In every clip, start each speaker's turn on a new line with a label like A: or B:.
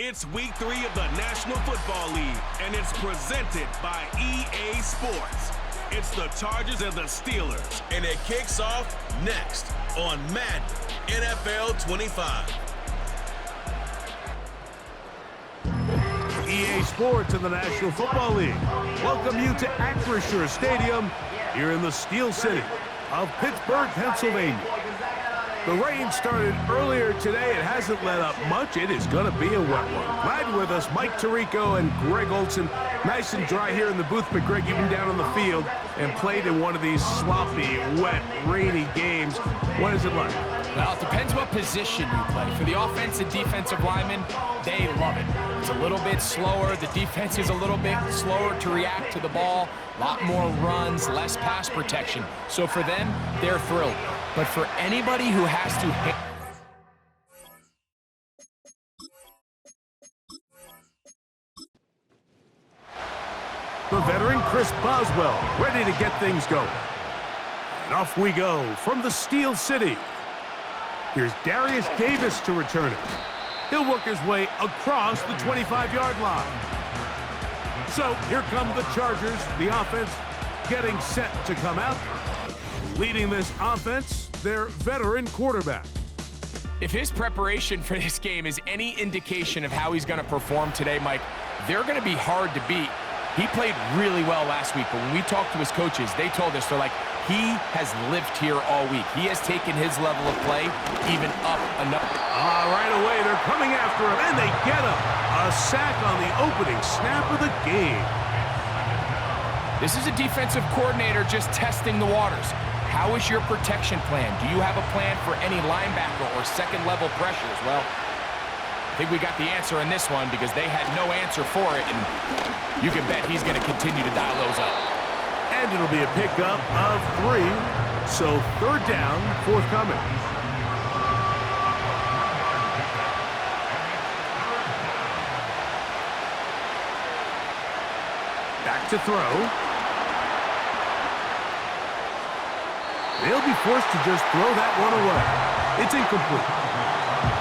A: It's week 3 of the National Football League, and it's presented by EA Sports. It's the Chargers and the Steelers, and it kicks off next on Madden NFL 25.
B: EA Sports in the National Football League welcome you to Acrisure Stadium here in the Steel City of Pittsburgh, Pennsylvania. The rain started earlier today. It hasn't let up much. It is going to be a wet one. Glad you're with us, Mike Tirico and Greg Olson. Nice and dry here in the booth, but Greg, you've been down on the field and played in one of these sloppy, wet, rainy games. What is it like?
C: Well, it depends what position you play. For the offensive and defensive linemen, they love it. It's a little bit slower. The defense is a little bit slower to react to the ball. A lot more runs, less pass protection. So for them, they're thrilled. But for anybody who has to hit...
B: The veteran Chris Boswell ready to get things going. And off we go from the Steel City. Here's Darius Davis to return it. He'll work his way across the 25-yard line. So here come the Chargers, the offense getting set to come out. Leading this offense, their veteran quarterback.
C: If his preparation for this game is any indication of how he's going to perform today, Mike, they're going to be hard to beat. He played really well last week, but when we talked to his coaches, they told us, they're like, he has lived here all week. He has taken his level of play even up another.
B: Right away, they're coming after him, and they get him. A sack on the opening snap of the game.
C: This is a defensive coordinator just testing the waters. How is your protection plan? Do you have a plan for any linebacker or second-level pressures? Well, I think we got the answer in this one because they had no answer for it, and you can bet he's going to continue to dial those up.
B: And it'll be a pickup of 3, so third down, forthcoming. Back to throw. They'll be forced to just throw that one away. It's incomplete.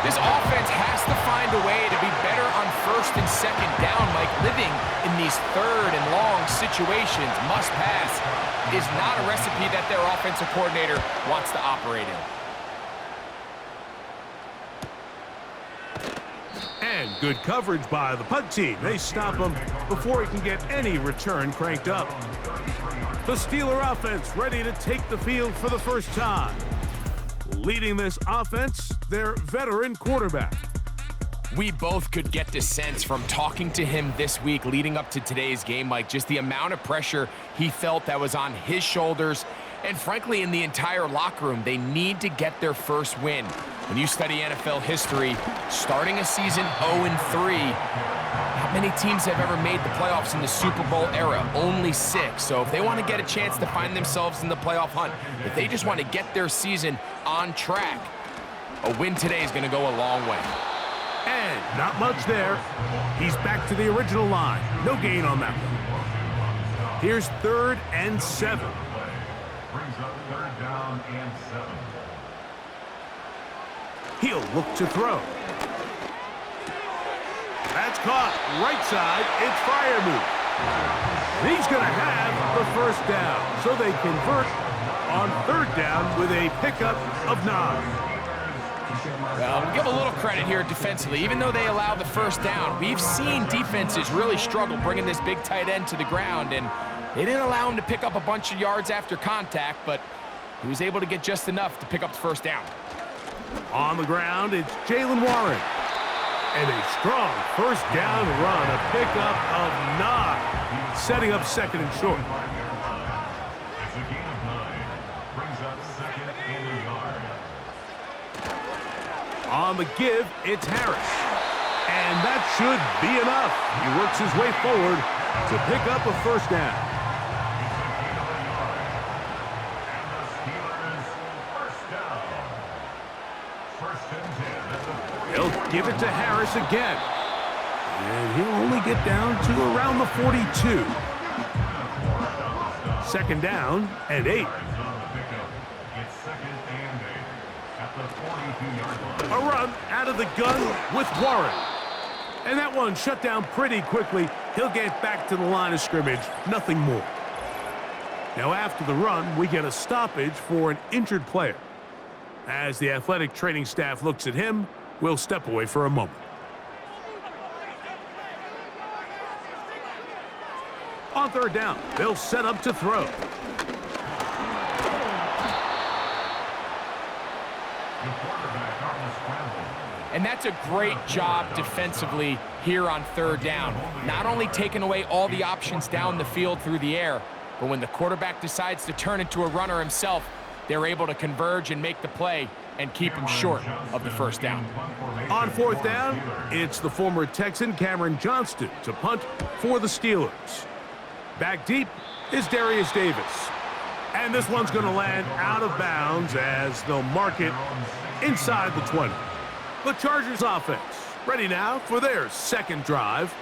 C: This offense has to find a way to be better on first and second down. Like living in these third and long situations, must pass, is not a recipe that their offensive coordinator wants to operate in.
B: And good coverage by the punt team. They stop him before he can get any return cranked up. The Steeler offense ready to take the field for the first time. Leading this offense, their veteran quarterback.
C: We both could get the sense from talking to him this week leading up to today's game, like just the amount of pressure he felt that was on his shoulders. And frankly, in the entire locker room, they need to get their first win. When you study NFL history, starting a season 0-3, not many teams have ever made the playoffs in the Super Bowl era, only 6. So if they want to get a chance to find themselves in the playoff hunt, if they just want to get their season on track, a win today is going to go a long way.
B: And not much there. He's back to the original line. No gain on that one. Here's 3rd and 7.
D: Brings up 3rd down and 7.
B: He'll look to throw. That's caught. Right side. It's Freiermuth. He's going to have the first down. So they convert on 3rd down with a pickup of 9.
C: Well, we'll give a little credit here defensively. Even though they allowed the first down, we've seen defenses really struggle bringing this big tight end to the ground, and they didn't allow him to pick up a bunch of yards after contact, but he was able to get just enough to pick up the first down.
B: On the ground, it's Jaylen Warren. And a strong first down run, a pickup of 9, setting up 2nd and short.
D: It's a gain of 9. Brings up 2nd and a yard.
B: On the give, it's Harris. And that should be enough. He works his way forward to pick up a first down. He'll give it to Harris again. And he'll only get down to around the 42. 2nd down and 8. A run out of the gun with Warren. And that one shut down pretty quickly. He'll get back to the line of scrimmage, nothing more. Now after the run, we get a stoppage for an injured player. As the athletic training staff looks at him, we'll step away for a moment. On third down, they'll set up to throw.
C: And that's a great job defensively here on third down. Not only taking away all the options down the field through the air, but when the quarterback decides to turn into a runner himself, they're able to converge and make the play and keep him short of the first down.
B: On fourth down, it's the former Texan Cameron Johnston to punt for the Steelers. Back deep is Darius Davis. And this one's going to land out of bounds as they'll mark it inside the 20. The Chargers offense ready now for their second drive.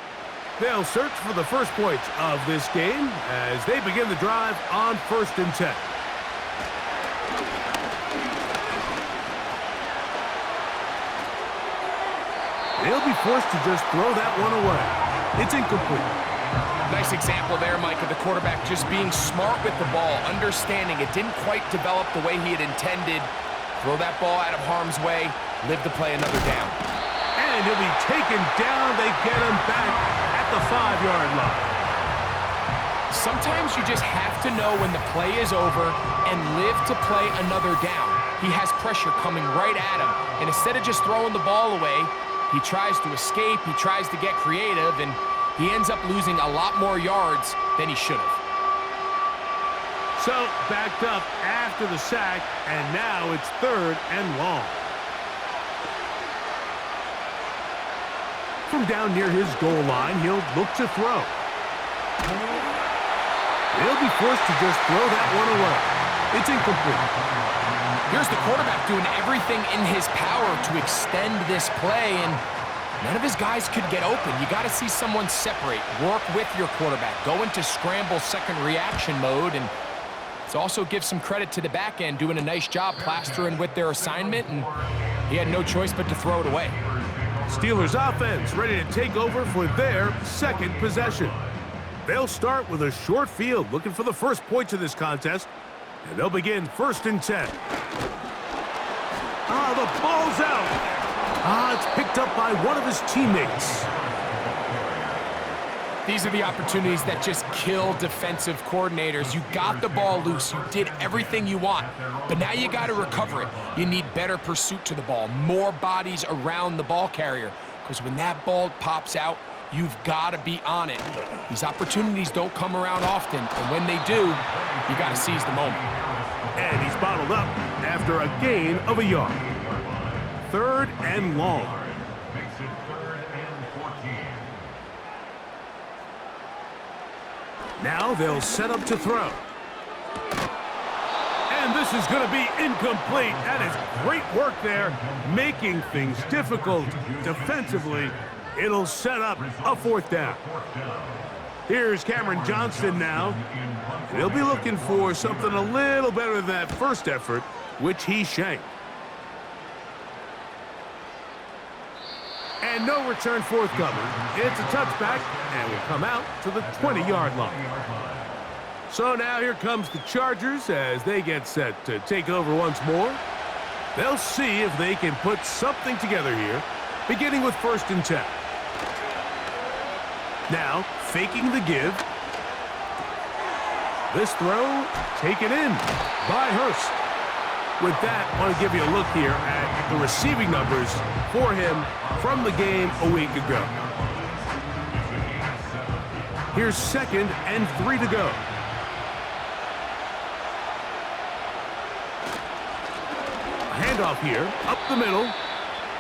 B: They'll search for the first points of this game as they begin the drive on 1st and 10. They'll be forced to just throw that one away. It's incomplete.
C: Nice example there, Mike, of the quarterback just being smart with the ball, understanding it didn't quite develop the way he had intended. Throw that ball out of harm's way, live to play another down.
B: And he'll be taken down. They get him back at the 5-yard line.
C: Sometimes you just have to know when the play is over and live to play another down. He has pressure coming right at him, and instead of just throwing the ball away, he tries to escape, he tries to get creative, and he ends up losing a lot more yards than he should have.
B: So, backed up after the sack, and now it's 3rd and long. From down near his goal line, he'll look to throw. He'll be forced to just throw that one away. It's incomplete.
C: Here's the quarterback doing everything in his power to extend this play, and none of his guys could get open. You got to see someone separate, work with your quarterback, go into scramble second reaction mode, and it also gives some credit to the back end doing a nice job plastering with their assignment, and he had no choice but to throw it away.
B: Steelers offense ready to take over for their second possession. They'll start with a short field, looking for the first points of this contest, and they'll begin 1st and 10. The ball's out. It's picked up by one of his teammates.
C: These are the opportunities that just kill defensive coordinators. You got the ball loose. You did everything you want. But now you got to recover it. You need better pursuit to the ball, more bodies around the ball carrier. Because when that ball pops out, you've got to be on it. These opportunities don't come around often. And when they do, you got to seize the moment.
B: And he's bottled up after a gain of a yard. 3rd and long.
D: Makes it 3rd and 14.
B: Now they'll set up to throw. And this is going to be incomplete. That is great work there, making things difficult defensively. It'll set up a 4th down. Here's Cameron Johnston now. He'll be looking for something a little better than that first effort, which he shanked. And no return forthcoming. It's a touchback, and will come out to the 20-yard line. So now here comes the Chargers as they get set to take over once more. They'll see if they can put something together here, beginning with 1st and 10. Now, faking the give. This throw taken in by Hurst. With that, I want to give you a look here at the receiving numbers for him from the game a week ago. Here's 2nd and 3 to go. A handoff here, up the middle.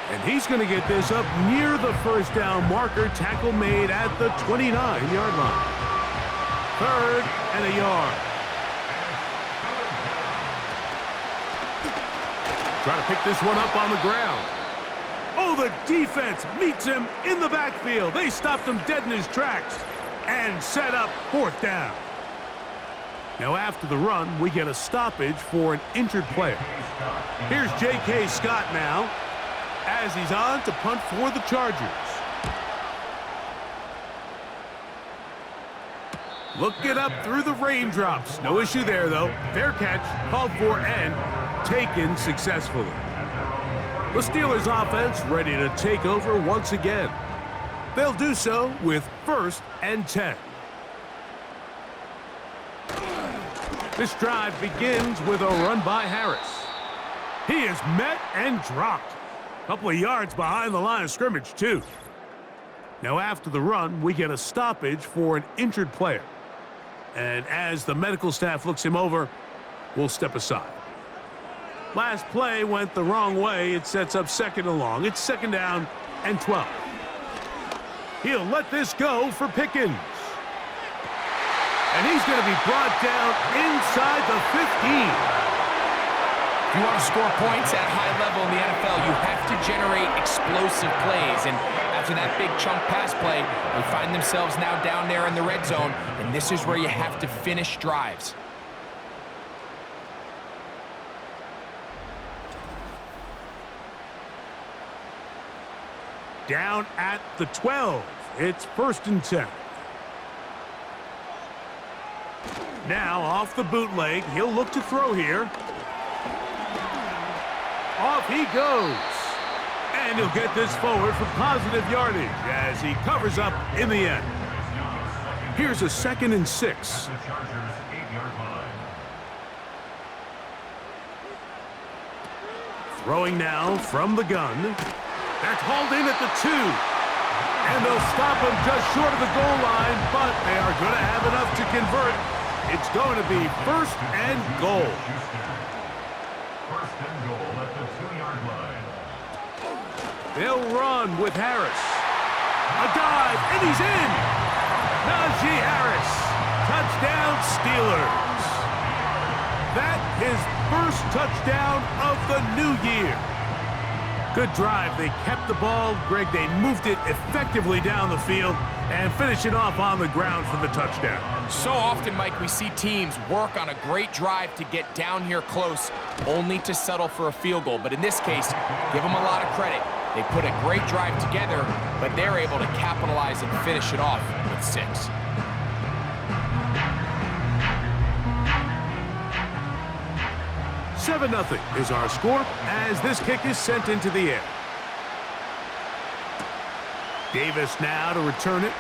B: And he's going to get this up near the first down marker. Tackle made at the 29-yard line. 3rd and a yard. Trying to pick this one up on the ground. Oh, the defense meets him in the backfield. They stopped him dead in his tracks and set up 4th down. Now after the run, we get a stoppage for an injured player. Here's J.K. Scott now, as he's on to punt for the Chargers. Looking up through the raindrops. No issue there, though. Fair catch, called for, and taken successfully. The Steelers offense ready to take over once again. They'll do so with 1st and 10. This drive begins with a run by Harris. He is met and dropped. A couple of yards behind the line of scrimmage, too. Now, after the run, we get a stoppage for an injured player. And as the medical staff looks him over, we'll step aside. Last play went the wrong way. It sets up 2nd and long. It's 2nd down and 12. He'll let this go for Pickens. And he's going to be brought down inside the 15.
C: If you want to score points at a high level in the NFL, you have to generate explosive plays. And after that big chunk pass play, they find themselves now down there in the red zone. And this is where you have to finish drives.
B: Down at the 12. It's 1st and 10. Now off the bootleg. He'll look to throw here. Off he goes. And he'll get this forward for positive yardage as he covers up in the end. Here's a 2nd and 6. Throwing now from the gun. That's hauled in at the 2. And they'll stop him just short of the goal line, but they are going to have enough to convert. It's going to be 1st and goal.
D: 1st and goal at the 2-yard line.
B: They'll run with Harris. A dive, and he's in. Najee Harris. Touchdown, Steelers. That is 1st touchdown of the new year. Good drive. They kept the ball. Greg, they moved it effectively down the field and finish it off on the ground for the touchdown.
C: So often, Mike, we see teams work on a great drive to get down here close, only to settle for a field goal. But in this case, give them a lot of credit. They put a great drive together, but they're able to capitalize and finish it off with 6.
B: Seven 0 is our score as this kick is sent into the air. Davis now to return it.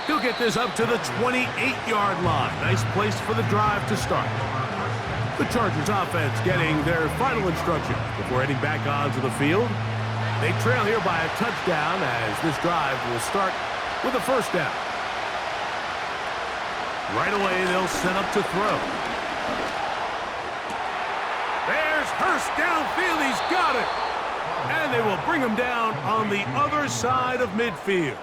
B: He'll get this up to the 28-yard line. Nice place for the drive to start. The Chargers offense getting their final instructions before heading back onto the field. They trail here by a touchdown as this drive will start with a 1st down. Right away, they'll set up to throw. There's Hurst downfield. He's got it. And they will bring him down on the other side of midfield.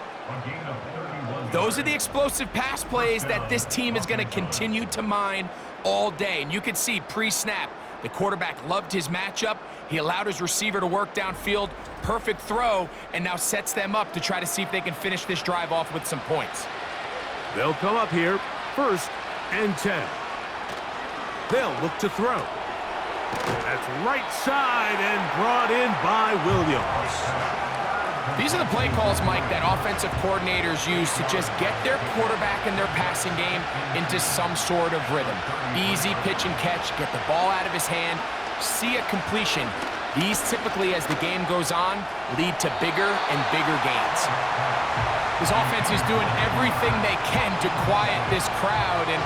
C: Those are the explosive pass plays that this team is going to continue to mine all day. And you can see pre-snap, the quarterback loved his matchup. He allowed his receiver to work downfield. Perfect throw, and now sets them up to try to see if they can finish this drive off with some points.
B: They'll come up here, 1st and 10. They'll look to throw. That's right side and brought in by Williams.
C: These are the play calls, Mike, that offensive coordinators use to just get their quarterback and their passing game into some sort of rhythm. Easy pitch and catch, get the ball out of his hand, see a completion. These typically, as the game goes on, lead to bigger and bigger gains. This offense is doing everything they can to quiet this crowd, and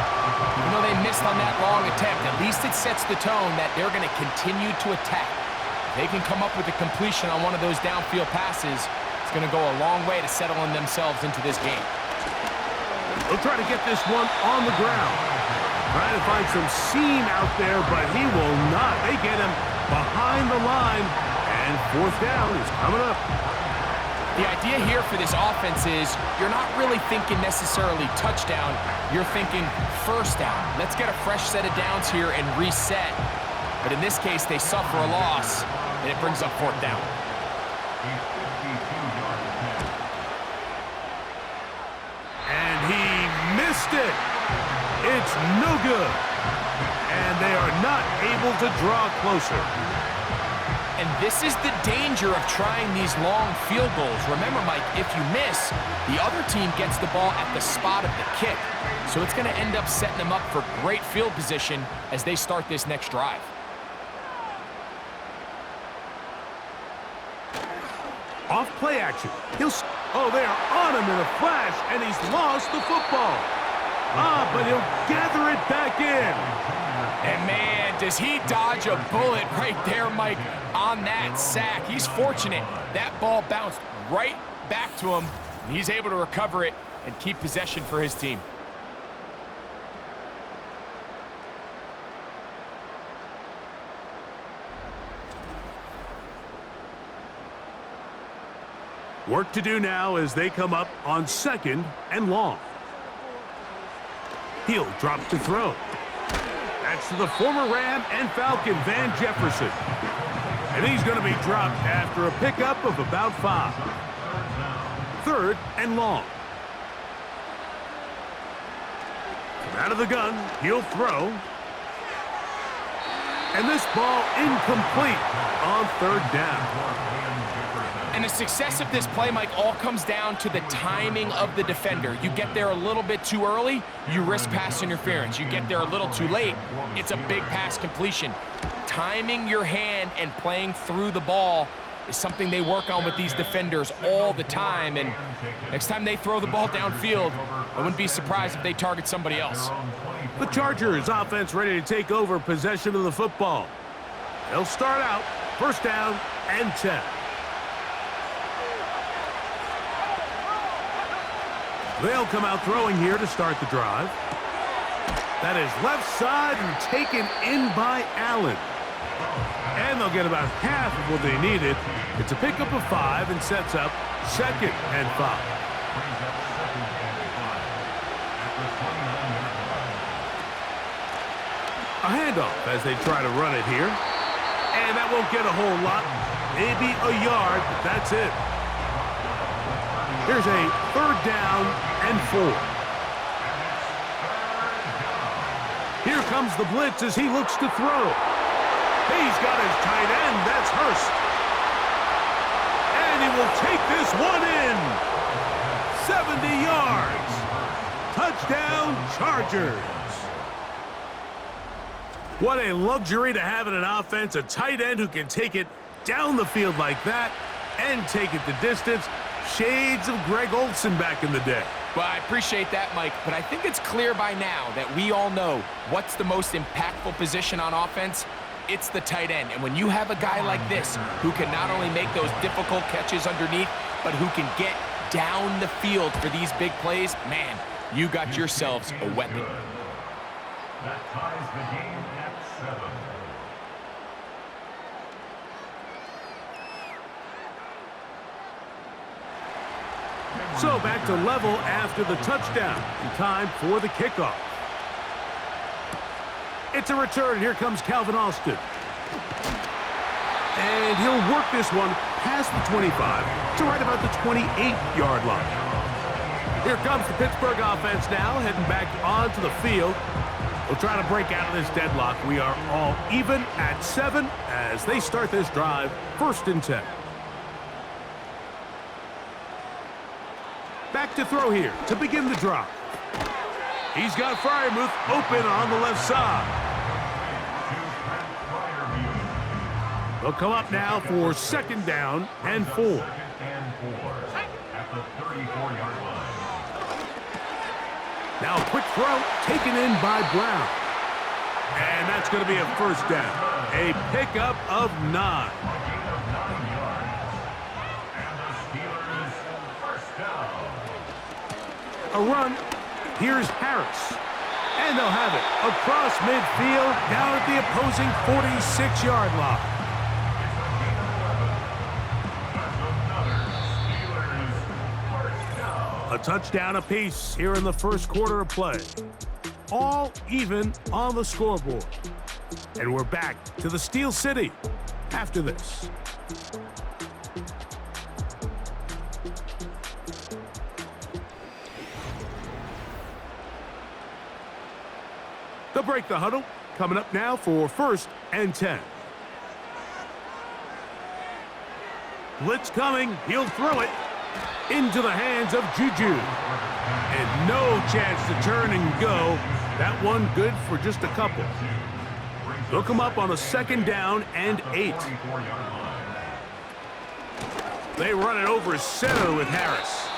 C: even though they missed on that long attempt, at least it sets the tone that they're going to continue to attack. If they can come up with a completion on one of those downfield passes, it's going to go a long way to settling themselves into this game.
B: They'll try to get this one on the ground. Trying to find some seam out there, but he will not. They get him behind the line, and 4th down is coming up.
C: The idea here for this offense is you're not really thinking necessarily touchdown. You're thinking 1st down. Let's get a fresh set of downs here and reset. But in this case, they suffer a loss, and it brings up 4th down.
B: And he missed it. It's no good. And they are not able to draw closer.
C: And this is the danger of trying these long field goals. Remember, Mike, if you miss, the other team gets the ball at the spot of the kick. So it's going to end up setting them up for great field position as they start this next drive.
B: Off play action. Oh, they are on him in a flash, and he's lost the football. But he'll gather it back in.
C: And man, does he dodge a bullet right there, Mike, on that sack. He's fortunate. That ball bounced right back to him, and he's able to recover it and keep possession for his team.
B: Work to do now as they come up on 2nd and long. He'll drop to throw. That's to the former Ram and Falcon, Van Jefferson. And he's going to be dropped after a pickup of about 5. 3rd and long. From out of the gun, he'll throw. And this ball incomplete on 3rd down.
C: And the success of this play, Mike, all comes down to the timing of the defender. You get there a little bit too early, you risk pass interference. You get there a little too late, it's a big pass completion. Timing your hand and playing through the ball is something they work on with these defenders all the time. And next time they throw the ball downfield, I wouldn't be surprised if they target somebody else.
B: The Chargers offense ready to take over possession of the football. They'll start out 1st down and 10. They'll come out throwing here to start the drive. That is left side and taken in by Allen. And they'll get about half of what they needed. It's a pickup of 5 and sets up 2nd and 5. A handoff as they try to run it here. And that won't get a whole lot. Maybe a yard, but that's it. Here's a 3rd down and 4. Here comes the blitz as he looks to throw. He's got his tight end. That's Hurst. And he will take this one in. 70 yards. Touchdown, Chargers. What a luxury to have in an offense, a tight end who can take it down the field like that and take it the distance. Shades of Greg Olsen back in the day.
C: Well, I appreciate that, Mike, but I think it's clear by now that we all know what's the most impactful position on offense. It's the tight end. And when you have a guy like this who can not only make those difficult catches underneath, but who can get down the field for these big plays, man, you got yourselves a weapon.
D: That ties the game at 7.
B: So back to level after the touchdown. In time for the kickoff. It's a return. Here comes Calvin Austin. And he'll work this one past the 25 to right about the 28-yard line. Here comes the Pittsburgh offense now, heading back onto the field. We'll try to break out of this deadlock. We are all even at 7 as they start this drive, 1st and 10. Back to throw here to begin the drive. He's got Freiermuth open on the left side. They'll come up now for 2nd down and 4.
D: At the 34-yard line.
B: Now a quick throw taken in by Brown. And that's going to be a 1st down. A pickup of 9. A run. Here's Harris. And they'll have it across midfield down at the opposing 46-yard line. A touchdown apiece here in the 1st quarter of play. All even on the scoreboard. And we're back to the Steel City after this. They'll break the huddle. Coming up now for 1st and 10. Blitz coming. He'll throw it into the hands of Juju. And no chance to turn and go. That one good for just a couple. They'll come up on a 2nd down and 8. They run it over center with Harris.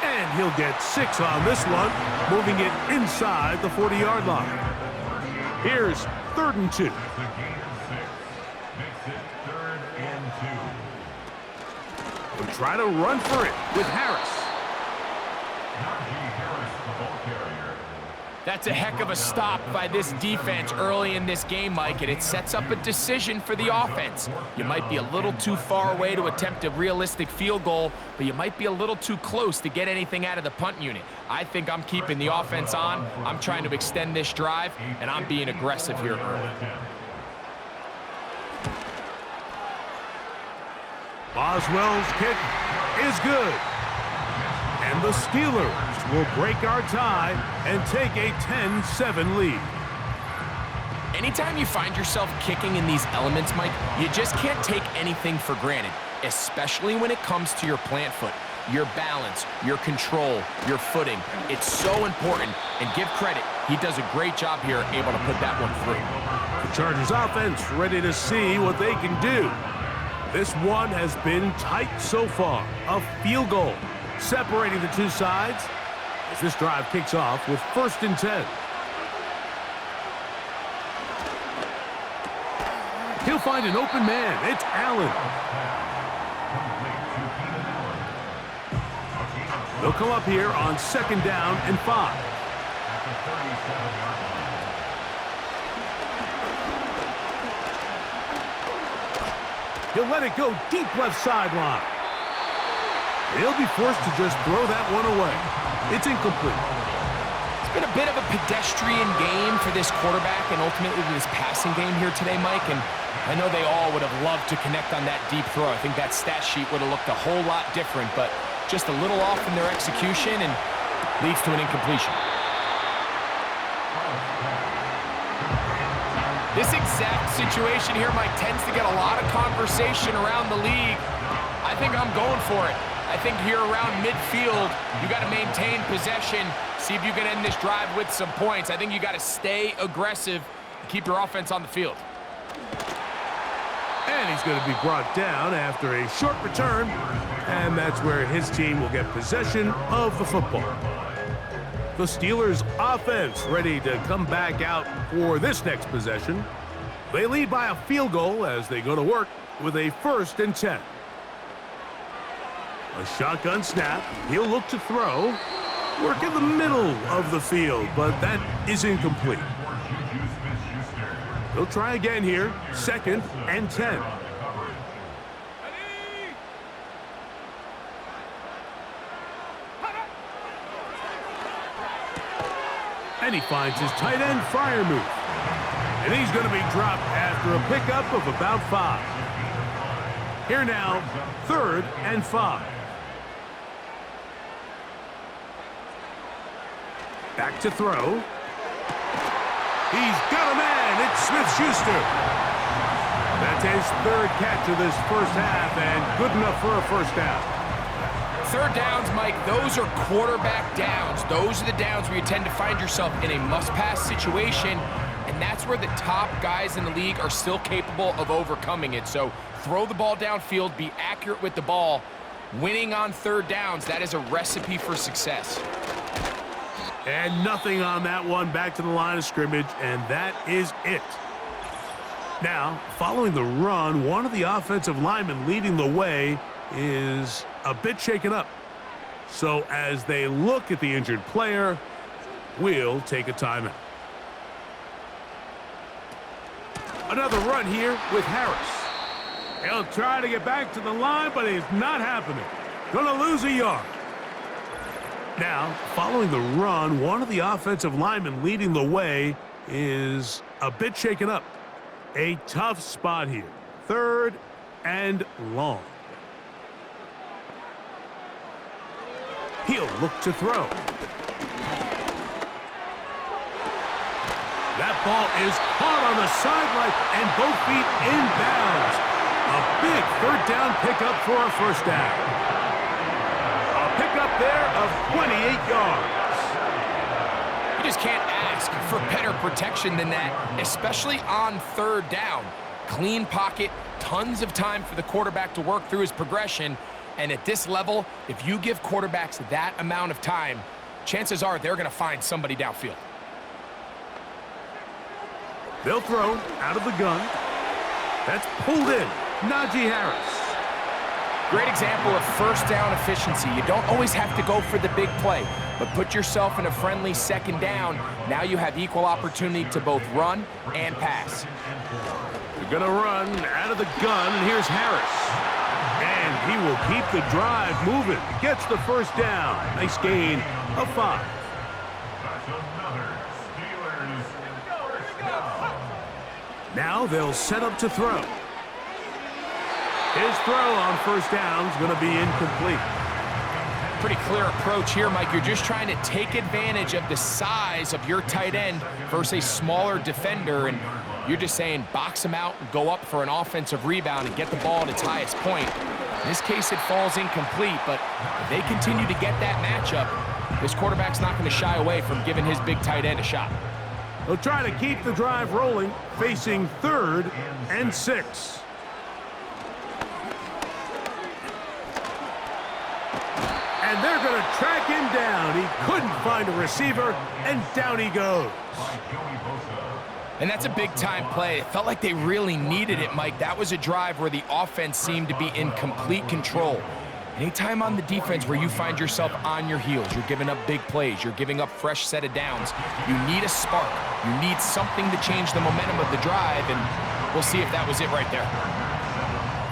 B: And he'll get 6 on this one, moving it inside the 40-yard line. Here's 3rd and 2. We'll try to run for it with Harris.
C: That's a heck of a stop by this defense early in this game, Mike, and it sets up a decision for the offense. You might be a little too far away to attempt a realistic field goal, but you might be a little too close to get anything out of the punt unit. I think I'm keeping the offense on. I'm trying to extend this drive, and I'm being aggressive here early.
B: Boswell's kick is good. And the Steelers will break our tie and take a 10-7 lead.
C: Anytime you find yourself kicking in these elements, Mike, you just can't take anything for granted, especially when it comes to your plant foot. Your balance, your control, your footing. It's so important, and give credit. He does a great job here able to put that one through.
B: The Chargers offense ready to see what they can do. This one has been tight so far. A field goal separating the two sides as this drive kicks off with 1st and 10. He'll find an open man. It's Allen. They'll come up here on 2nd down and 5. He'll let it go deep left sideline. He'll be forced to just throw that one away. It's incomplete.
C: It's been a bit of a pedestrian game for this quarterback and ultimately this passing game here today, Mike. And I know they all would have loved to connect on that deep throw. I think that stat sheet would have looked a whole lot different, but just a little off in their execution and leads to an incompletion. This exact situation here, Mike, tends to get a lot of conversation around the league. I think I'm going for it. I think here around midfield, you got to maintain possession, see if you can end this drive with some points. I think you got to stay aggressive and keep your offense on the field.
B: And he's going to be brought down after a short return, and that's where his team will get possession of the football. The Steelers' offense ready to come back out for this next possession. They lead by a field goal as they go to work with a 1st and 10. A shotgun snap. He'll look to throw. Work in the middle of the field, but that is incomplete. They'll try again here. 2nd and 10. And he finds his tight end Freiermuth. And he's going to be dropped after a pickup of about 5. Here now, 3rd and 5. Back to throw. He's got a man. It's Smith-Schuster. That's his 3rd catch of this first half and good enough for a 1st down.
C: 3rd downs, Mike, those are quarterback downs. Those are the downs where you tend to find yourself in a must-pass situation, and that's where the top guys in the league are still capable of overcoming it. So throw the ball downfield, be accurate with the ball. Winning on 3rd downs, that is a recipe for success.
B: And nothing on that one, back to the line of scrimmage, and that is it. Now, following the run, one of the offensive linemen leading the way is a bit shaken up. So as they look at the injured player, we'll take a timeout. Another run here with Harris. He'll try to get back to the line, but it's not happening. Gonna lose a yard. Now, following the run, one of the offensive linemen leading the way is a bit shaken up. A tough spot here. 3rd and long. He'll look to throw. That ball is caught on the sideline and both feet inbounds. A big third down pickup for a first down. A pickup there of 28 yards.
C: You just can't ask for better protection than that, especially on third down. Clean pocket, tons of time for the quarterback to work through his progression. And at this level, if you give quarterbacks that amount of time, chances are they're going to find somebody downfield.
B: They'll throw out of the gun. That's pulled in. Najee Harris.
C: Great example of first down efficiency. You don't always have to go for the big play, but put yourself in a friendly second down. Now you have equal opportunity to both run and pass.
B: They're going to run out of the gun, and here's Harris. And he will keep the drive moving. Gets the first down. Nice gain of 5.
D: That's another Steelers first down.
B: Now they'll set up to throw. His throw on first down is going to be incomplete.
C: Pretty clear approach here, Mike. You're just trying to take advantage of the size of your tight end versus a smaller defender, and you're just saying box him out and go up for an offensive rebound and get the ball at its highest point. In this case, it falls incomplete, but if they continue to get that matchup, this quarterback's not going to shy away from giving his big tight end a shot.
B: They'll try to keep the drive rolling, facing 3rd and 6. And they're going to track him down. He couldn't find a receiver, and down he goes.
C: And that's a big-time play. It felt like they really needed it, Mike. That was a drive where the offense seemed to be in complete control. Anytime on the defense where you find yourself on your heels, you're giving up big plays, you're giving up fresh set of downs, you need a spark. You need something to change the momentum of the drive, and we'll see if that was it right there.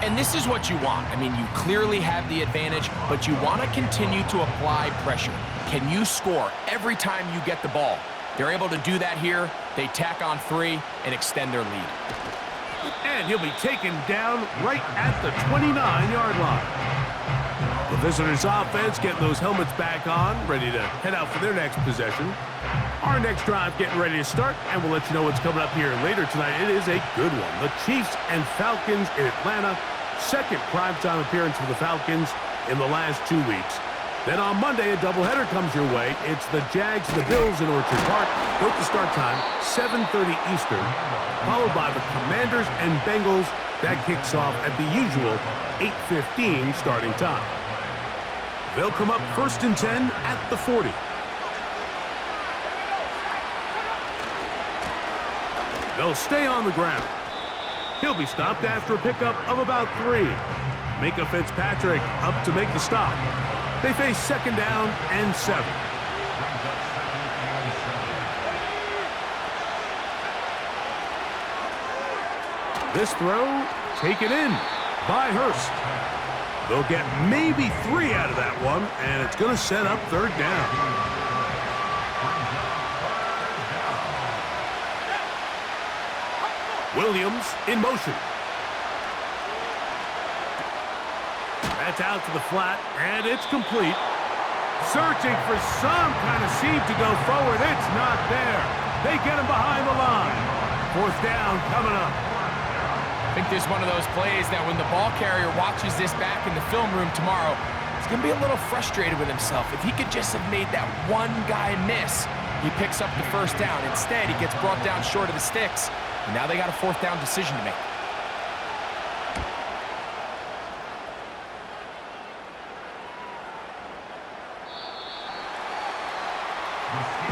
C: And this is what you want. I mean, you clearly have the advantage, but you want to continue to apply pressure. Can you score every time you get the ball? They're able to do that here. They tack on 3 and extend their lead.
B: And he'll be taken down right at the 29-yard line. The visitors' offense getting those helmets back on, ready to head out for their next possession. Our next drive getting ready to start, and we'll let you know what's coming up here later tonight. It is a good one. The Chiefs and Falcons in Atlanta. Second primetime appearance for the Falcons in the last 2 weeks. Then on Monday, a doubleheader comes your way. It's the Jags and the Bills in Orchard Park. Both the start time, 7:30 Eastern, followed by the Commanders and Bengals. That kicks off at the usual 8:15 starting time. They'll come up 1st and 10 at the 40. They'll stay on the ground. He'll be stopped after a pickup of about 3. Micah Fitzpatrick up to make the stop. They face 2nd down and 7. This throw taken in by Hurst. They'll get maybe 3 out of that one, and it's going to set up 3rd down. Williams in motion. That's out to the flat, and it's complete. Searching for some kind of seam to go forward. It's not there. They get him behind the line. 4th down coming up.
C: I think there's one of those plays that when the ball carrier watches this back in the film room tomorrow, he's going to be a little frustrated with himself. If he could just have made that one guy miss, he picks up the 1st down. Instead, he gets brought down short of the sticks, and now they got a 4th down decision to make.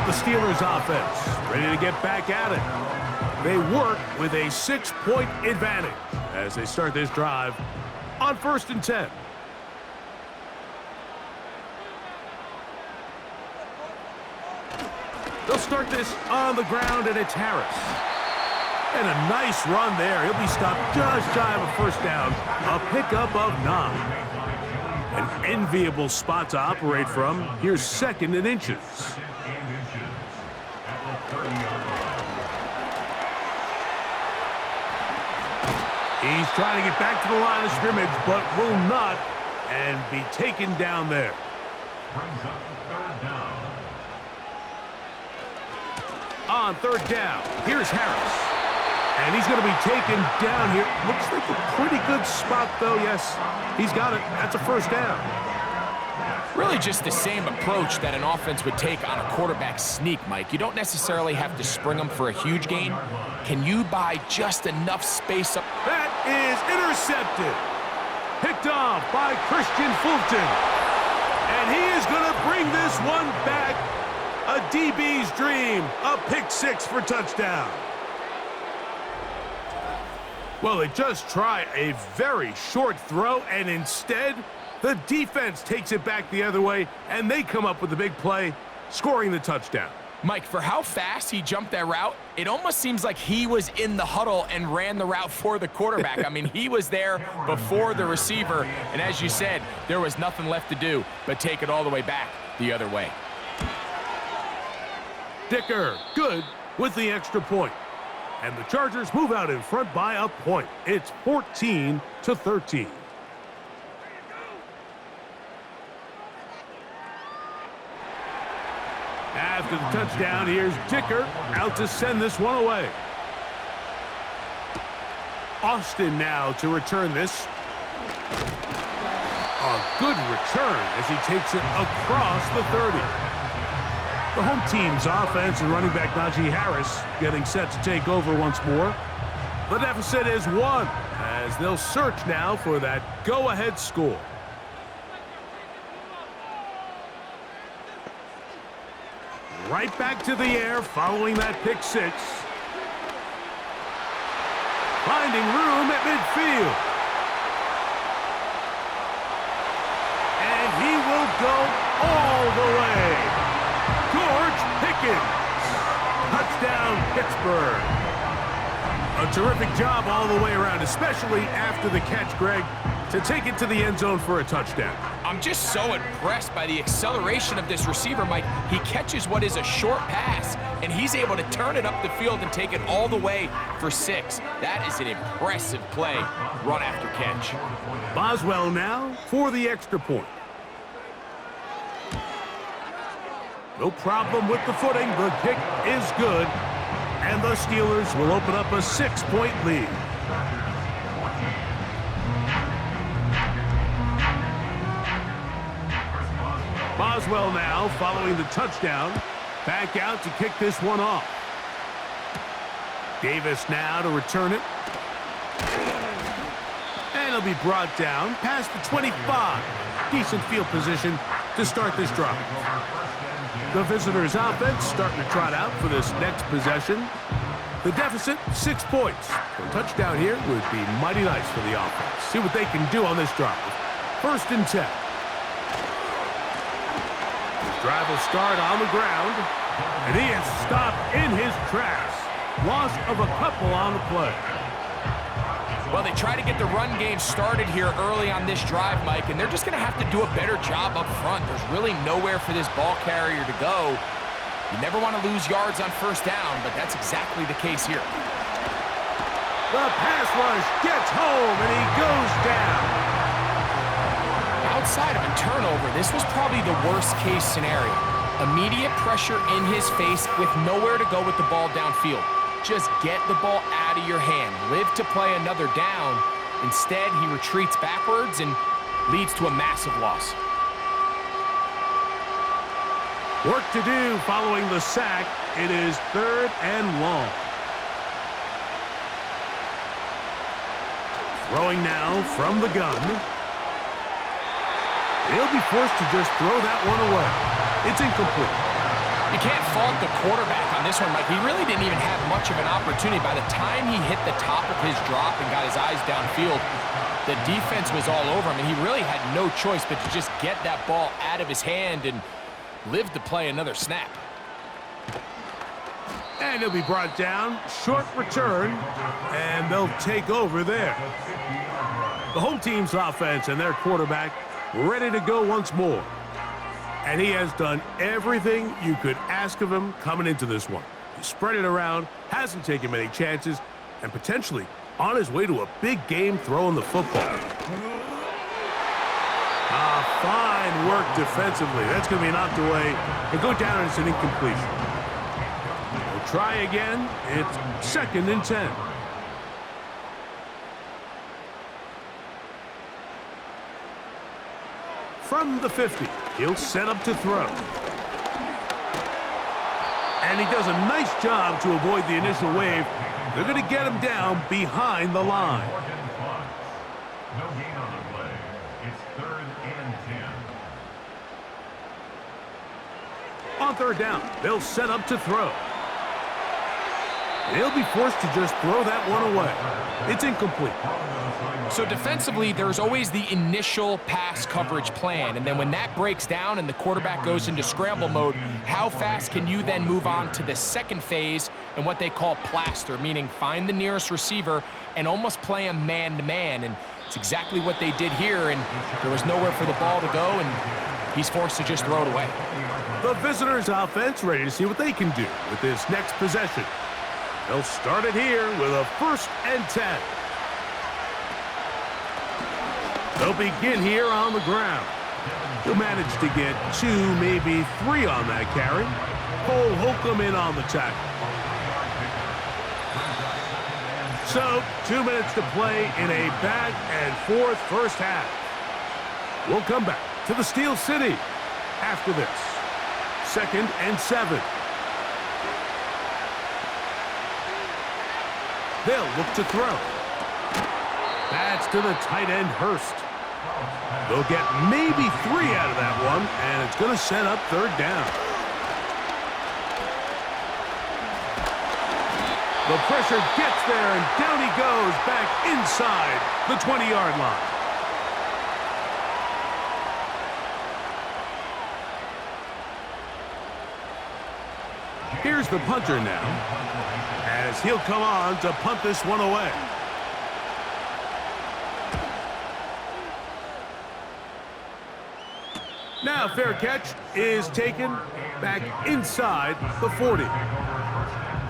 B: The Steelers offense ready to get back at it. They work with a 6-point advantage as they start this drive on 1st and 10. They'll start this on the ground, and it's Harris. And a nice run there. He'll be stopped just shy of a 1st down. A pickup of 9. An enviable spot to operate from. Here's 2nd and inches. He's trying to get back to the line of scrimmage, but will not, and be taken down there.
D: Brings up 3rd down.
B: On 3rd down, here's Harris. And he's going to be taken down here. Looks like a pretty good spot, though. Yes, he's got it. That's a first down.
C: Really just the same approach that an offense would take on a quarterback sneak, Mike. You don't necessarily have to spring them for a huge gain. Can you buy just enough space up?
B: That is intercepted. Picked off by Christian Fulton. And he is going to bring this one back. A DB's dream. A pick six for touchdown. Well, they just try a very short throw, and instead, the defense takes it back the other way, and they come up with the big play, scoring the touchdown.
C: Mike, for how fast he jumped that route, it almost seems like he was in the huddle and ran the route for the quarterback. I mean, he was there before the receiver, and as you said, there was nothing left to do but take it all the way back the other way.
B: Dicker, good with the extra point. And the Chargers move out in front by a point. It's 14-13. After the touchdown, here's Dicker out to send this one away. Austin now to return this. A good return as he takes it across the 30. The home team's offense and running back Najee Harris getting set to take over once more. The deficit is 1 as they'll search now for that go-ahead score. Right back to the air following that pick six. Finding room at midfield. And he will go all the way. George Pickens. Touchdown, Pittsburgh. A terrific job all the way around, especially after the catch, Greg, to take it to the end zone for a touchdown.
C: I'm just so impressed by the acceleration of this receiver, Mike. He catches what is a short pass, and he's able to turn it up the field and take it all the way for 6. That is an impressive play, run after catch.
B: Boswell now for the extra point. No problem with the footing. The kick is good. And the Steelers will open up a 6-point lead. Boswell now following the touchdown. Back out to kick this one off. Davis now to return it. And it'll be brought down past the 25. Decent field position to start this drive. The visitors' offense starting to trot out for this next possession. The deficit, 6 points. A touchdown here would be mighty nice for the offense. See what they can do on this drive. 1st and 10. This drive will start on the ground. And he is stopped in his tracks. Loss of a couple on the play.
C: Well, they try to get the run game started here early on this drive, Mike, and they're just going to have to do a better job up front. There's really nowhere for this ball carrier to go. You never want to lose yards on 1st down, but that's exactly the case here.
B: The pass rush gets home, and he goes down.
C: Outside of a turnover, this was probably the worst-case scenario. Immediate pressure in his face with nowhere to go with the ball downfield. Just get the ball out of your hand. Live to play another down. Instead, he retreats backwards and leads to a massive loss.
B: Work to do following the sack. It is 3rd and long. Throwing now from the gun. He'll be forced to just throw that one away. It's incomplete.
C: You can't fault the quarterback on this one, Mike. He really didn't even have much of an opportunity. By the time he hit the top of his drop and got his eyes downfield, the defense was all over him, and he really had no choice but to just get that ball out of his hand and live to play another snap.
B: And he'll be brought down. Short return, and they'll take over there. The home team's offense and their quarterback ready to go once more. And he has done everything you could ask of him coming into this one. He spread it around, hasn't taken many chances, and potentially on his way to a big game throwing the football. Fine work defensively. That's going to be knocked away and go down, and it's an incompletion. We'll try again. It's 2nd and 10. from the 50. He'll set up to throw. And he does a nice job to avoid the initial wave. They're going to get him down behind the line.
D: No gain on the play. It's 3rd and 10.
B: On 3rd down, they'll set up to throw. They'll be forced to just throw that one away. It's incomplete.
C: So defensively, there's always the initial pass coverage plan, and then when that breaks down and the quarterback goes into scramble mode, how fast can you then move on to the second phase and what they call plaster, meaning find the nearest receiver and almost play him man-to-man, and it's exactly what they did here, and there was nowhere for the ball to go, and he's forced to just throw it away.
B: The visitors' offense ready to see what they can do with this next possession. They'll start it here with a 1st and 10. They'll begin here on the ground. He'll manage to get 2, maybe 3 on that carry. Cole Holcomb in on the tackle. So, 2 minutes to play in a back-and-forth first half. We'll come back to the Steel City after this. 2nd and 7. They'll look to throw. That's to the tight end, Hurst. They'll get maybe 3 out of that one, and it's going to set up 3rd down. The pressure gets there, and down he goes back inside the 20-yard line. Here's the punter now, as he'll come on to punt this one away. Now fair catch is taken back inside the 40.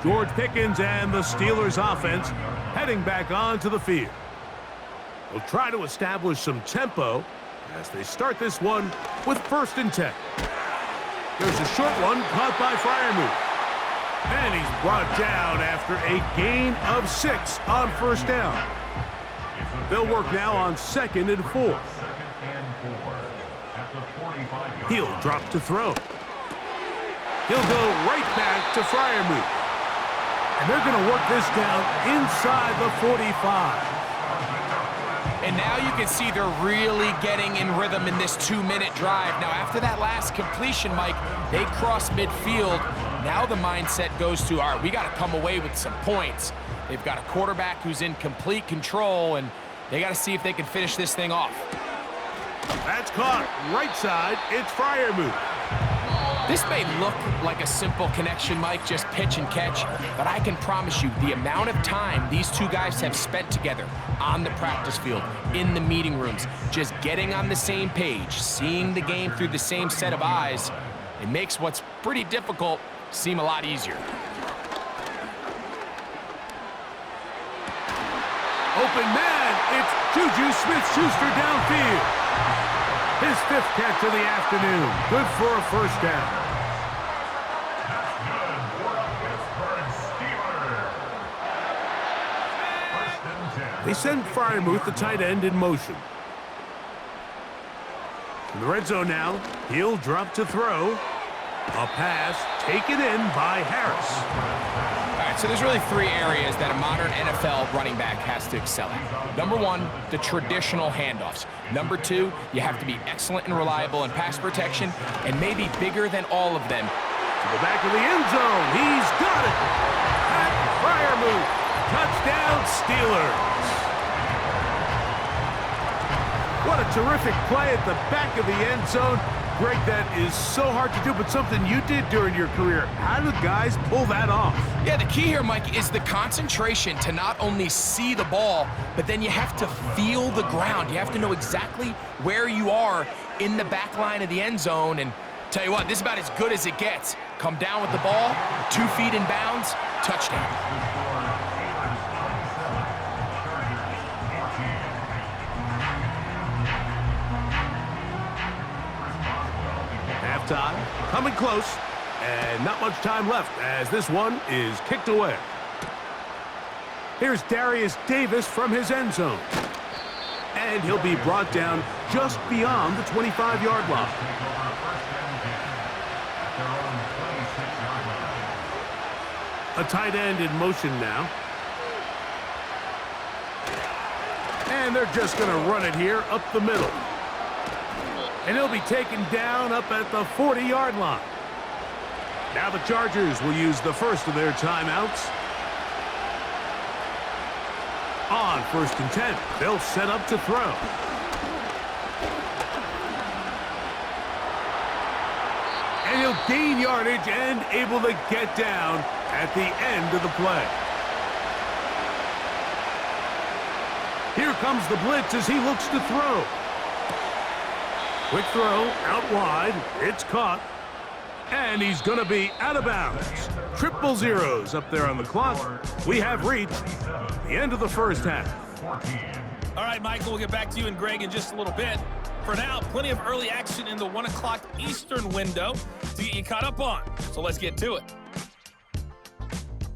B: George Pickens and the Steelers offense heading back onto the field. They'll try to establish some tempo as they start this one with 1st and 10. There's a short one caught by Freiermuth. And he's brought down after a gain of 6 on 1st down. They'll work now on 2nd and 4. He'll drop to throw. He'll go right back to Freiermuth. And they're going to work this down inside the 45.
C: And now you can see they're really getting in rhythm in this 2-minute drive. Now, after that last completion, Mike, they cross midfield. Now the mindset goes to, all right, we got to come away with some points. They've got a quarterback who's in complete control, and they got to see if they can finish this thing off.
B: That's caught. Right side, it's Freiermuth.
C: This may look like a simple connection, Mike, just pitch and catch, but I can promise you the amount of time these two guys have spent together on the practice field, in the meeting rooms, just getting on the same page, seeing the game through the same set of eyes, it makes what's pretty difficult seem a lot easier.
B: Open man, it's Juju Smith-Schuster downfield. His 5th catch of the afternoon. Good for a 1st down. They send Freiermuth, the tight end, in motion. In the red zone now, he'll drop to throw. A pass taken in by Harris.
C: All right, so there's really 3 areas that a modern NFL running back has to excel at. Number 1, the traditional handoffs. Number 2, you have to be excellent and reliable in pass protection, and maybe bigger than all of them.
B: To the back of the end zone, he's got it. Pat Freiermuth, touchdown Steelers. What a terrific play at the back of the end zone. Greg, that is so hard to do, but something you did during your career. How do guys pull that off?
C: Yeah, the key here, Mike, is the concentration to not only see the ball, but then you have to feel the ground. You have to know exactly where you are in the back line of the end zone. And tell you what, this is about as good as it gets. Come down with the ball, 2 feet in bounds, touchdown.
B: Halftime, coming close, and not much time left as this one is kicked away. Here's Darius Davis from his end zone. And he'll be brought down just beyond the 25-yard line. A tight end in motion now. And they're just going to run it here up the middle. And he'll be taken down up at the 40-yard line. Now the Chargers will use the first of their timeouts. On 1st and 10, they'll set up to throw. And he'll gain yardage and able to get down at the end of the play. Here comes the blitz as he looks to throw. Quick throw out wide. It's caught. And he's going to be out of bounds. Triple zeros up there on the clock. We have reached the end of the first half.
E: All right, Michael, we'll get back to you and Greg in just a little bit. For now, plenty of early action in the 1 o'clock Eastern window to get you caught up on. So let's get to it.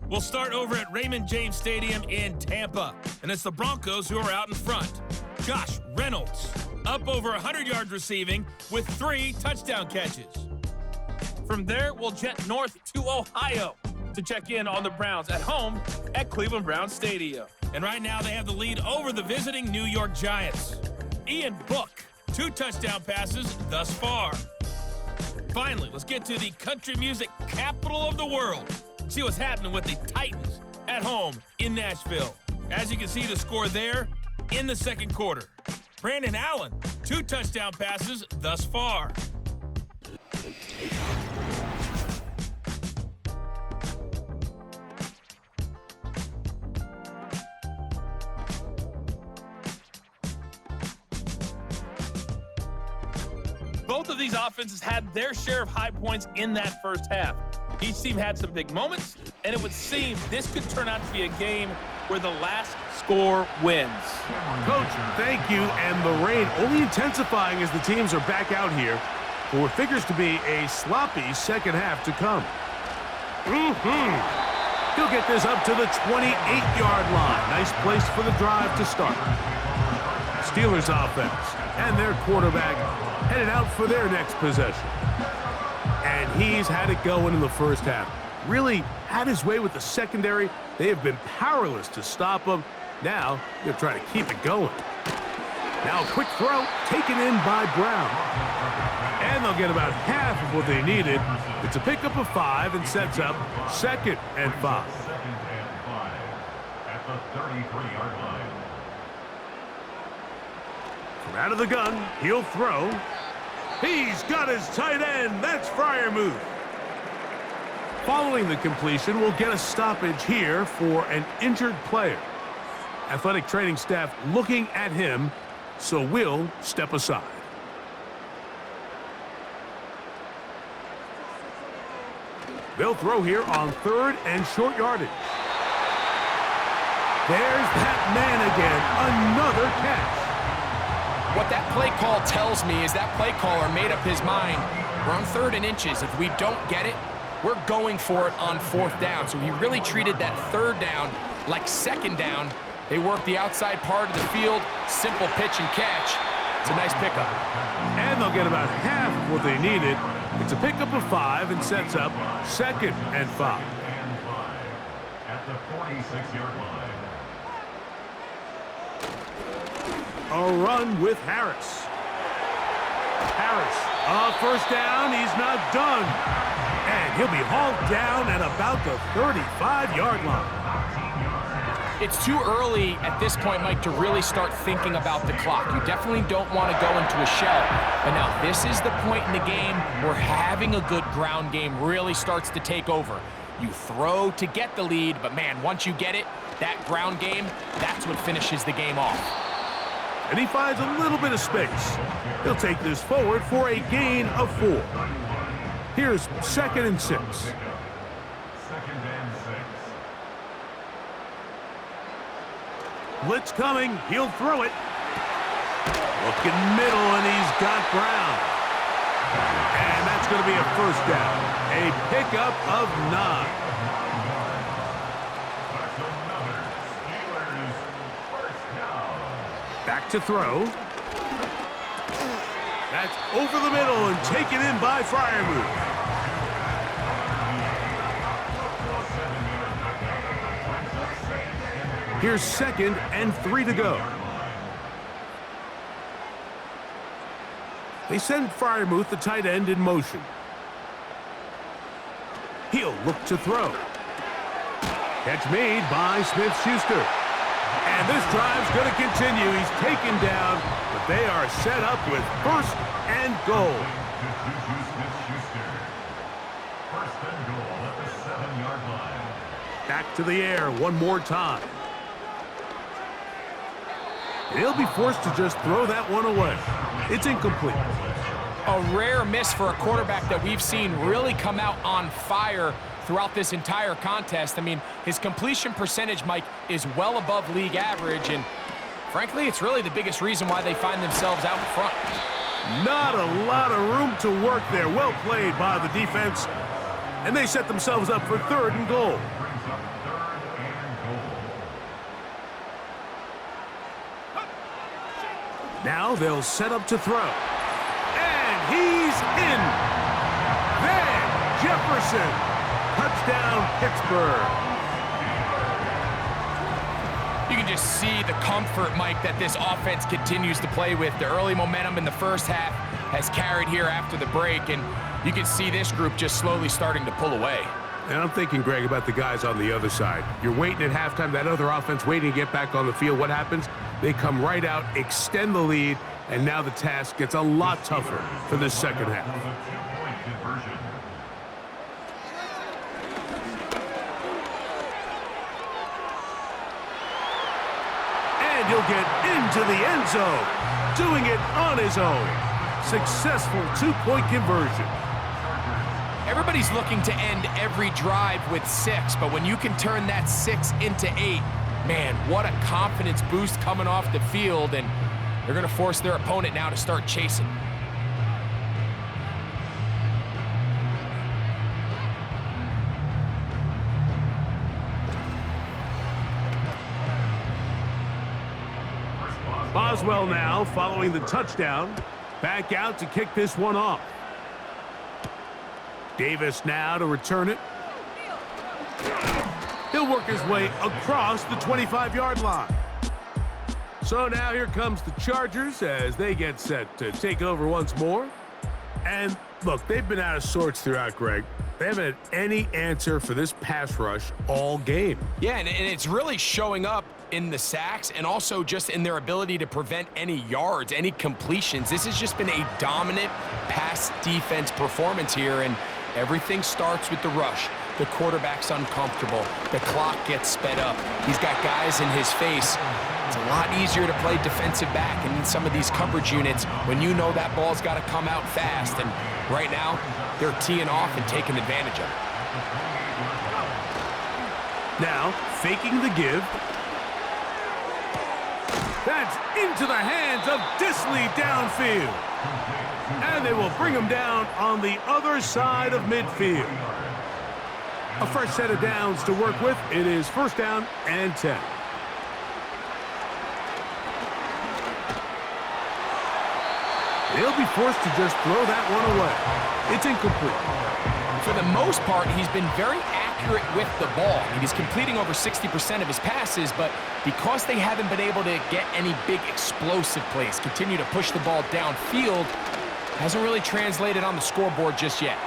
E: We'll start over at Raymond James Stadium in Tampa. And it's the Broncos who are out in front. Josh Reynolds up over 100 yards receiving with 3 touchdown catches. From there, we'll jet north to Ohio to check in on the Browns at home at Cleveland Browns Stadium. And right now, they have the lead over the visiting New York Giants. Ian Book, 2 touchdown passes thus far. Finally, let's get to the country music capital of the world. See what's happening with the Titans at home in Nashville. As you can see the score there in the second quarter. Brandon Allen, 2 touchdown passes thus far. Both of these offenses had their share of high points in that first half. Each team had some big moments, and it would seem this could turn out to be a game where the last score wins.
B: Coach, thank you. And the rain only intensifying as the teams are back out here for what figures to be a sloppy second half to come. He'll get this up to the 28-yard line. Nice place for the drive to start. Steelers offense and their quarterback headed out for their next possession. And he's had it going in the first half. Really had his way with the secondary. They have been powerless to stop him. Now they're trying to keep it going. Now a quick throw taken in by Brown. And they'll get about half of what they needed. It's a pickup of 5 and sets up 2nd and 5.
D: At the 33-yard line.
B: From out of the gun, he'll throw. He's got his tight end. That's Freiermuth. Following the completion, we'll get a stoppage here for an injured player. Athletic training staff looking at him, so we'll step aside. They'll throw here on 3rd and short yardage. There's that man again, another catch.
C: What that play call tells me is that play caller made up his mind. We're on 3rd and inches. If we don't get it, we're going for it on 4th down. So he really treated that 3rd down like 2nd down. They work the outside part of the field, simple pitch and catch. It's a nice pickup.
B: And they'll get about half of what they needed. It's a pickup of 5 and sets up 2nd and 5.
D: At the 46-yard line.
B: A run with Harris. Harris, first down, he's not done. And he'll be hauled down at about the 35-yard line.
C: It's too early at this point, Mike, to really start thinking about the clock. You definitely don't want to go into a shell. But now this is the point in the game where having a good ground game really starts to take over. You throw to get the lead, but man, once you get it, that ground game, that's what finishes the game off.
B: And he finds a little bit of space. He'll take this forward for a gain of 4. Here's 2nd and 6.
D: 2nd and 6.
B: Blitz coming. He'll throw it. Looking middle, and he's got Brown. And that's going to be a first down. A pickup of 9. Back to throw. That's over the middle and taken in by Freiermuth. Here's 2nd and 3 to go. They send Freiermuth, the tight end, in motion. He'll look to throw. Catch made by Smith-Schuster. And this drive's going to continue. He's taken down, but they are set up with 1st and goal.
D: First and goal at the 7-yard line.
B: Back to the air one more time. He'll be forced to just throw that one away. It's incomplete.
C: A rare miss for a quarterback that we've seen really come out on fire throughout this entire contest. I mean, his completion percentage, Mike, is well above league average, and frankly, it's really the biggest reason why they find themselves out in front.
B: Not a lot of room to work there. Well played by the defense. And they set themselves up for 3rd and goal. Now they'll set up to throw. And he's in. Van Jefferson. Touchdown, Pittsburgh.
C: You can just see the comfort, Mike, that this offense continues to play with. The early momentum in the first half has carried here after the break, and you can see this group just slowly starting to pull away.
B: And I'm thinking, Greg, about the guys on the other side. You're waiting at halftime, that other offense waiting to get back on the field. What happens? They come right out, extend the lead, and now the task gets a lot tougher for this second half. And he'll get into the end zone, doing it on his own. Successful 2-point conversion.
C: Everybody's looking to end every drive with 6, but when you can turn that 6 into 8, man, what a confidence boost coming off the field, and they're going to force their opponent now to start chasing.
B: Boswell now following the touchdown. Back out to kick this one off. Davis now to return it. He'll work his way across the 25-yard line. So now here comes the Chargers as they get set to take over once more. And look, they've been out of sorts throughout, Greg. They haven't had any answer for this pass rush all game.
C: Yeah, and it's really showing up in the sacks and also just in their ability to prevent any yards, any completions. This has just been a dominant pass defense performance here, and everything starts with the rush. The quarterback's uncomfortable. The clock gets sped up. He's got guys in his face. It's a lot easier to play defensive back and in some of these coverage units when you know that ball's got to come out fast. And right now, they're teeing off and taking advantage of it.
B: Now, faking the give. That's into the hands of Disley downfield. And they will bring him down on the other side of midfield. A fresh set of downs to work with. It is 1st down and 10. They'll be forced to just throw that one away. It's incomplete.
C: For the most part, he's been very accurate with the ball. I mean, he's completing over 60% of his passes, but because they haven't been able to get any big explosive plays, continue to push the ball downfield, hasn't really translated on the scoreboard just yet.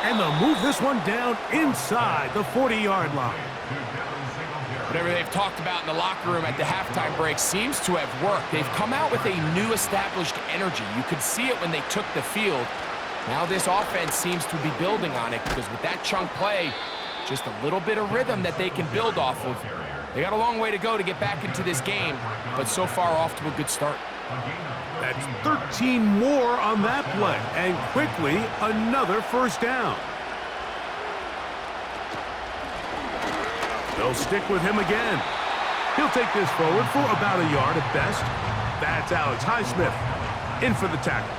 B: And they'll move this one down inside the 40-yard line.
C: Whatever they've talked about in the locker room at the halftime break seems to have worked. They've come out with a new established energy. You could see it when they took the field. Now this offense seems to be building on it because with that chunk play, just a little bit of rhythm that they can build off of. They got a long way to go to get back into this game, but so far off to a good start.
B: That's 13 more on that play, and quickly another 1st down. They'll stick with him again. He'll take this forward for about a yard at best. That's Alex Highsmith in for the tackle.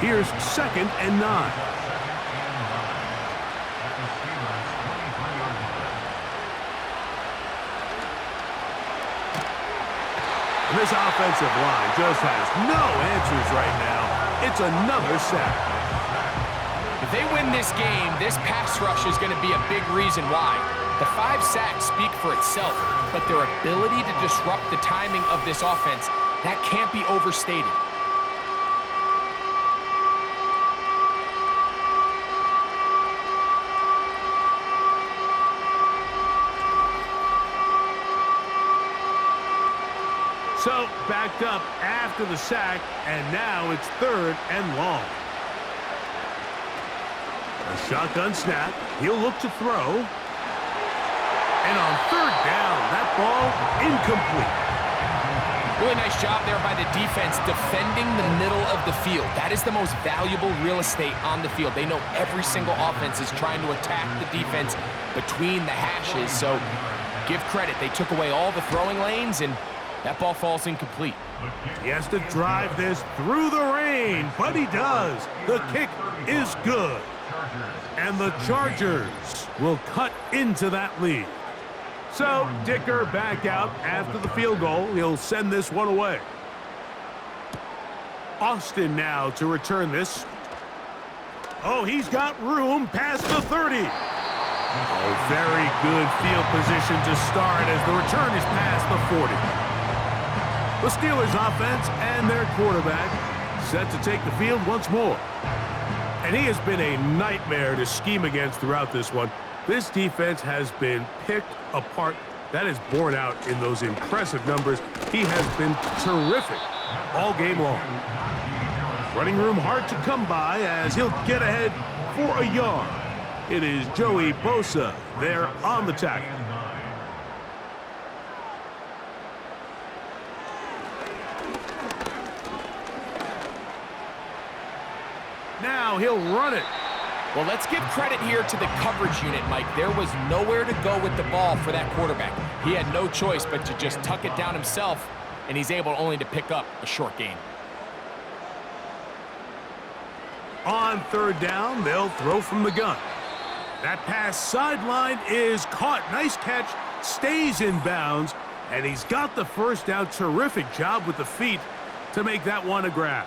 B: Here's 2nd and 9. And this offensive line just has no answers right now. It's another sack.
C: If they win this game, this pass rush is going to be a big reason why. The 5 sacks speak for itself, but their ability to disrupt the timing of this offense, that can't be overstated.
B: So, backed up after the sack, and now it's 3rd and long. A shotgun snap. He'll look to throw. And on 3rd down, that ball incomplete.
C: Really nice job there by the defense defending the middle of the field. That is the most valuable real estate on the field. They know every single offense is trying to attack the defense between the hashes. So give credit. They took away all the throwing lanes, and that ball falls incomplete.
B: He has to drive this through the rain, but he does. The kick is good. And the Chargers will cut into that lead. So, Dicker back out after the field goal. He'll send this one away. Austin now to return this. Oh, he's got room past the 30. Oh, very good field position to start as the return is past the 40. The Steelers offense and their quarterback set to take the field once more. And he has been a nightmare to scheme against throughout this one. This defense has been picked apart. That is borne out in those impressive numbers. He has been terrific all game long. Running room hard to come by as he'll get ahead for a yard. It is Joey Bosa there on the tackle. Now he'll run it.
C: Well, let's give credit here to the coverage unit, Mike. There was nowhere to go with the ball for that quarterback. He had no choice but to just tuck it down himself, and he's able only to pick up a short gain.
B: On 3rd down, they'll throw from the gun. That pass sideline is caught. Nice catch, stays in bounds, and he's got the first down. Terrific job with the feet to make that one a grab.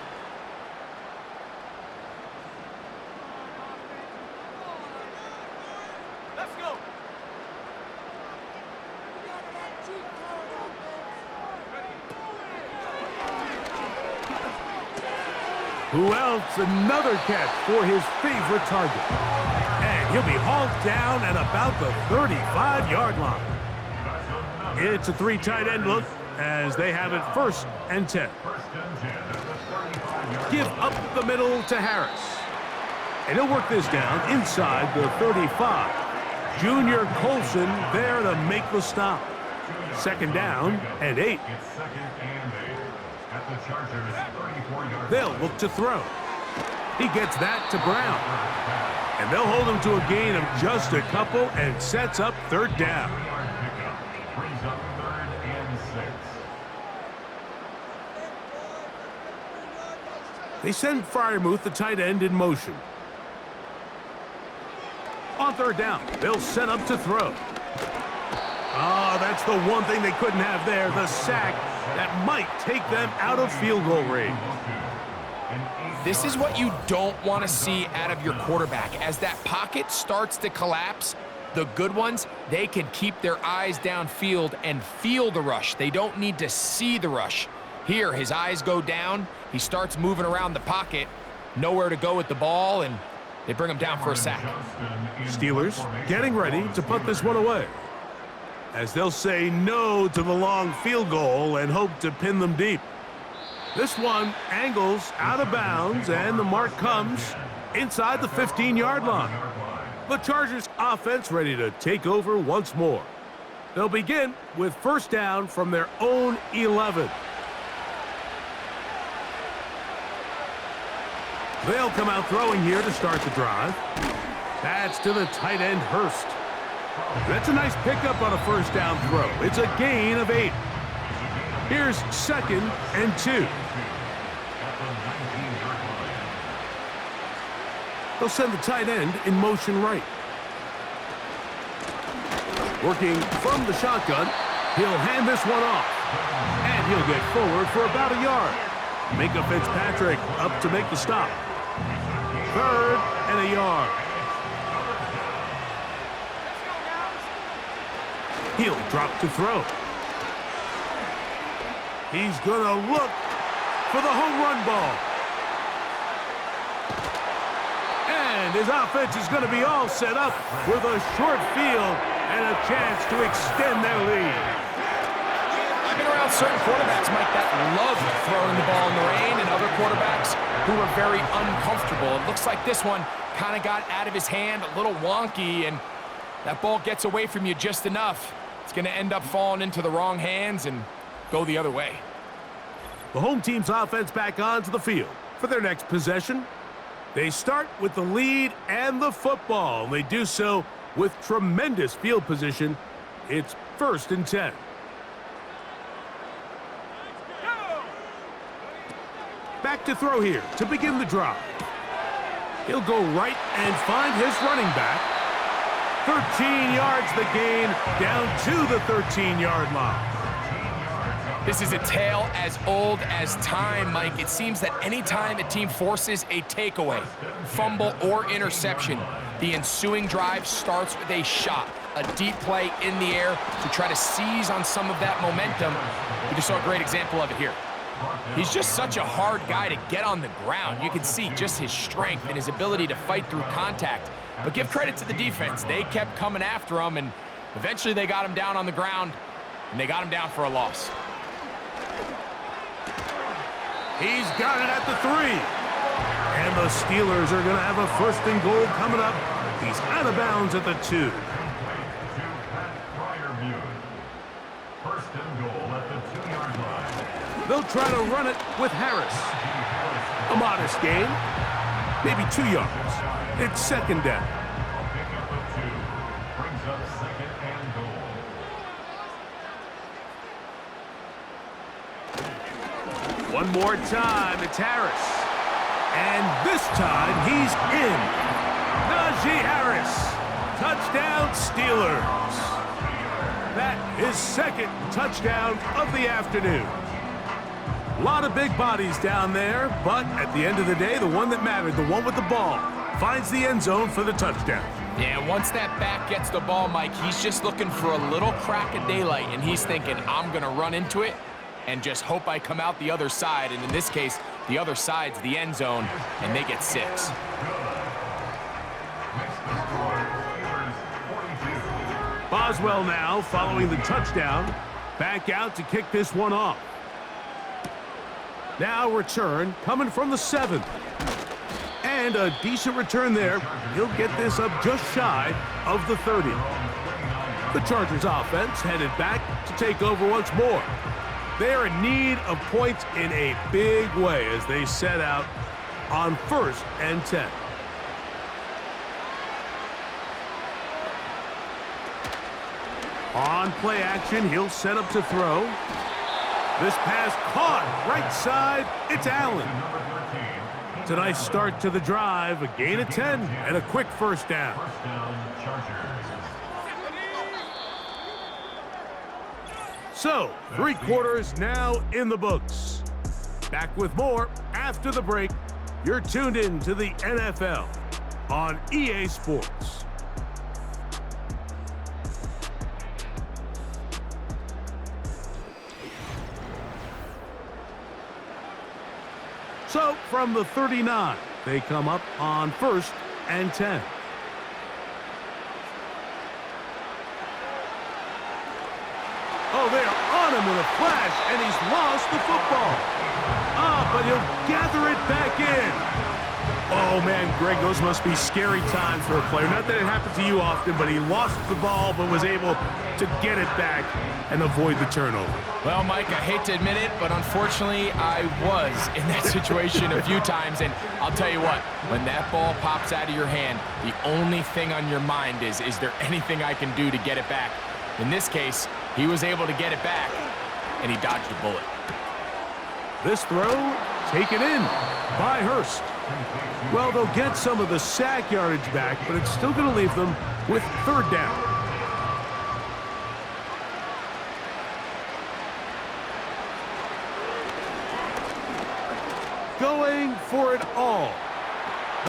B: Who else? Another catch for his favorite target. And he'll be hauled down at about the 35-yard line. It's a 3 tight end look as they have it 1st and 10. Give up the middle to Harris. And he'll work this down inside the 35. Junior Colson there to make the stop. 2nd down and 8. They'll look to throw. He gets that to Brown. And they'll hold him to a gain of just a couple and sets up 3rd down. They send Freiermuth, the tight end, in motion. On 3rd down, they'll set up to throw. Oh, that's the one thing they couldn't have there, the sack that might take them out of field goal range.
C: This is what you don't want to see out of your quarterback. As that pocket starts to collapse, the good ones, they can keep their eyes downfield and feel the rush. They don't need to see the rush. Here, his eyes go down. He starts moving around the pocket. Nowhere to go with the ball, and they bring him down for a sack.
B: Steelers getting ready to put this one away, as they'll say no to the long field goal and hope to pin them deep. This one angles out of bounds, and the mark comes inside the 15-yard line. The Chargers offense ready to take over once more. They'll begin with 1st down from their own 11. They'll come out throwing here to start the drive. That's to the tight end, Hurst. That's a nice pickup on a 1st down throw. It's a gain of 8. Here's 2nd and 2. They'll send the tight end in motion right. Working from the shotgun, he'll hand this one off. And he'll get forward for about a yard. Minka Fitzpatrick up to make the stop. 3rd and a yard. He'll drop to throw. He's going to look for the home run ball. And his offense is going to be all set up with a short field and a chance to extend their lead.
C: I've been around certain quarterbacks, Mike, that love throwing the ball in the rain, and other quarterbacks who are very uncomfortable. It looks like this one kind of got out of his hand, a little wonky, and that ball gets away from you just enough. It's going to end up falling into the wrong hands and go the other way.
B: The home team's offense back onto the field for their next possession. They start with the lead and the football, and they do so with tremendous field position. It's 1st and 10. Back to throw here to begin the drive. He'll go right and find his running back. 13 yards the gain, down to the 13-yard line.
C: This is a tale as old as time, Mike. It seems that anytime a team forces a takeaway, fumble, or interception, the ensuing drive starts with a shot, a deep play in the air to try to seize on some of that momentum. We just saw a great example of it here. He's just such a hard guy to get on the ground. You can see just his strength and his ability to fight through contact. But give credit to the defense. They kept coming after him, and eventually they got him down on the ground, and they got him down for a loss.
B: He's got it at the 3. And the Steelers are going to have a 1st and goal coming up. He's out of bounds at the 2. They'll try to run it with Harris. A modest gain, maybe 2 yards. It's 2nd down.
D: Brings up 2nd and goal.
B: One more time, it's Harris. And this time, he's in. Najee Harris. Touchdown, Steelers. That is 2nd touchdown of the afternoon. A lot of big bodies down there, but at the end of the day, the one that mattered, the one with the ball, finds the end zone for the touchdown.
C: Yeah, once that back gets the ball, Mike, he's just looking for a little crack of daylight, and he's thinking, I'm going to run into it and just hope I come out the other side. And in this case, the other side's the end zone, and they get 6.
B: Boswell now, following the touchdown, back out to kick this one off. Now return coming from the 7. And a decent return there. He'll get this up just shy of the 30. The Chargers offense headed back to take over once more. They're in need of points in a big way as they set out on 1st and 10. On play action, he'll set up to throw. This pass caught right side. It's Allen. It's a nice start to the drive. A gain of 10 and a quick 1st down. So, 3 quarters now in the books. Back with more after the break. You're tuned in to the NFL on EA Sports. So, from the 39, they come up on 1st and 10. Oh, they are on him in a flash, and he's lost the football. But he'll gather it back in. Oh, man, Greg, those must be scary times for a player. Not that it happened to you often, but he lost the ball but was able to get it back and avoid the turnover.
C: Well, Mike, I hate to admit it, but unfortunately, I was in that situation a few times. And I'll tell you what, when that ball pops out of your hand, the only thing on your mind is there anything I can do to get it back? In this case, he was able to get it back, and he dodged a bullet.
B: This throw taken in by Hurst. Well, they'll get some of the sack yardage back, but it's still going to leave them with 3rd down. for it all.